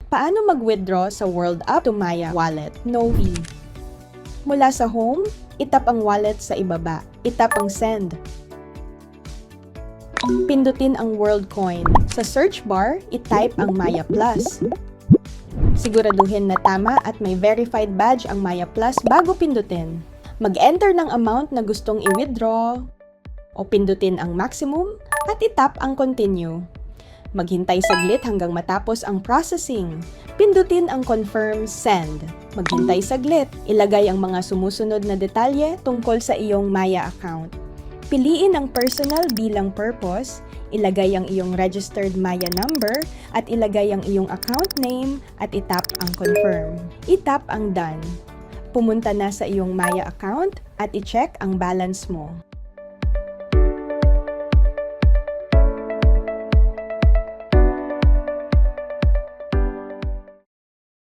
Paano mag-withdraw sa World Up to Maya Wallet? No fee. Mula sa home, itap ang wallet sa ibaba. Itap ang send. Pindutin ang World Coin. Sa search bar, itype ang Maya Plus. Siguraduhin na tama at may verified badge ang Maya Plus bago pindutin. Mag-enter ng amount na gustong i-withdraw o pindutin ang maximum at itap ang continue. Maghintay saglit hanggang matapos ang processing. Pindutin ang confirm send. Maghintay saglit. Ilagay ang mga sumusunod na detalye tungkol sa iyong Maya account. Piliin ang personal bilang purpose, ilagay ang iyong registered Maya number, at ilagay ang iyong account name at itap ang confirm. Itap ang done. Pumunta na sa iyong Maya account at i-check ang balance mo.